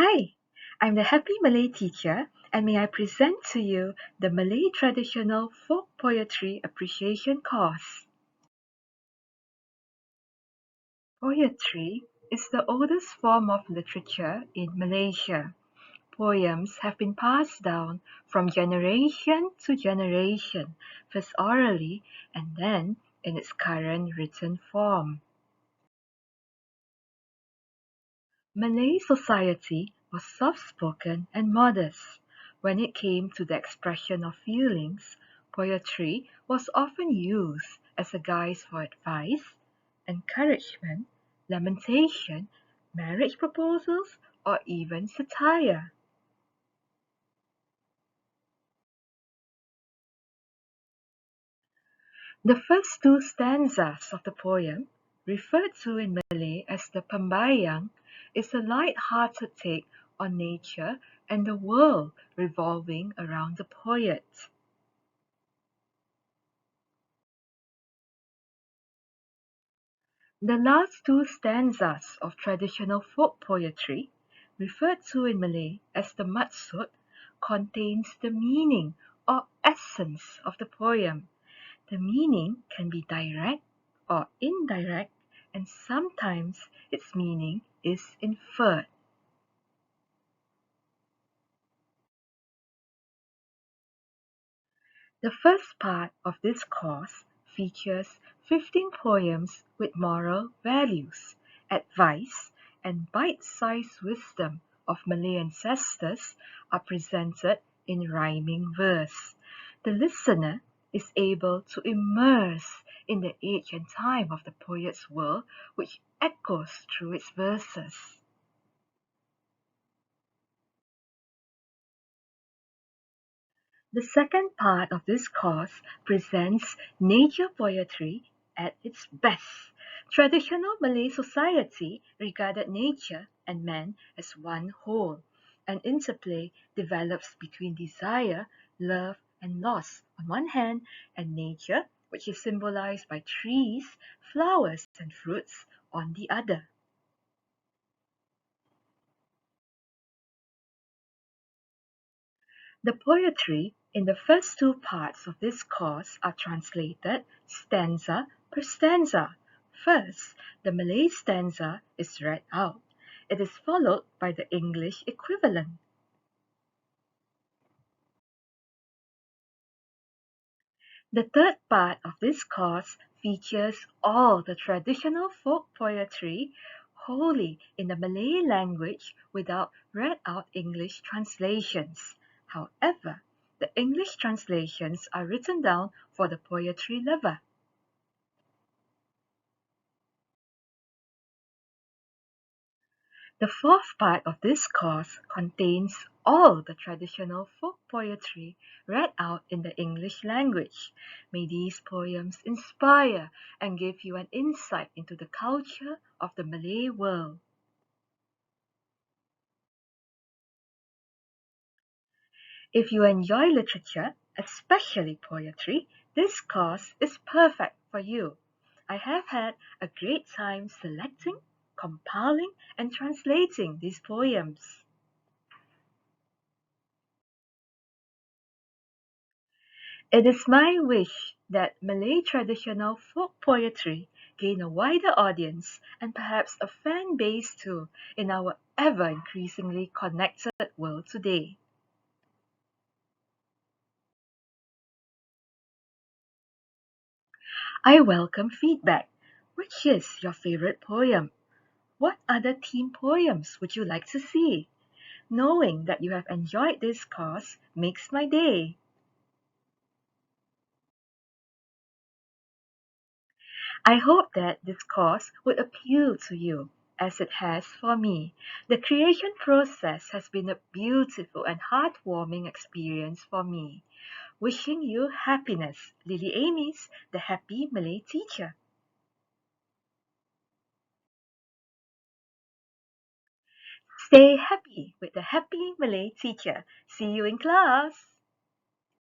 Hi, I'm the Happy Malay teacher, and may I present to you the Malay Traditional Folk Poetry Appreciation course. Poetry is the oldest form of literature in Malaysia. Poems have been passed down from generation to generation, first orally and then in its current written form. Malay society was soft-spoken and modest. When it came to the expression of feelings, poetry was often used as a guise for advice, encouragement, lamentation, marriage proposals, or even satire. The first two stanzas of the poem, referred to in Malay as the Pembayang, is a light-hearted take on nature and the world revolving around the poet. The last two stanzas of traditional folk poetry, referred to in Malay as the Maksud, contains the meaning or essence of the poem. The meaning can be direct or indirect, and sometimes its meaning is inferred. The first part of this course features 15 poems with moral values, advice, and bite-sized wisdom of Malay ancestors are presented in rhyming verse. The listener is able to immerse in the age and time of the poet's world, which echoes through its verses. The second part of this course presents nature poetry at its best. Traditional Malay society regarded nature and man as one whole. An interplay develops between desire, love, and loss on one hand, and nature, which is symbolized by trees, flowers, and fruits, on the other. The poetry in the first two parts of this course are translated stanza per stanza. First, the Malay stanza is read out. It is followed by the English equivalent. The third part of this course features all the traditional folk poetry wholly in the Malay language without read out English translations. However, the English translations are written down for the poetry lover. The fourth part of this course contains all the traditional folk poetry read out in the English language. May these poems inspire and give you an insight into the culture of the Malay world. If you enjoy literature, especially poetry, this course is perfect for you. I have had a great time selecting, compiling, and translating these poems. It is my wish that Malay traditional folk poetry gain a wider audience and perhaps a fan base too in our ever increasingly connected world today. I welcome feedback. Which is your favorite poem? What other theme poems would you like to see? Knowing that you have enjoyed this course makes my day. I hope that this course would appeal to you as it has for me. The creation process has been a beautiful and heartwarming experience for me. Wishing you happiness, Lily Amy's the Happy Malay Teacher. Stay happy with the Happy Malay Teacher. See you in class.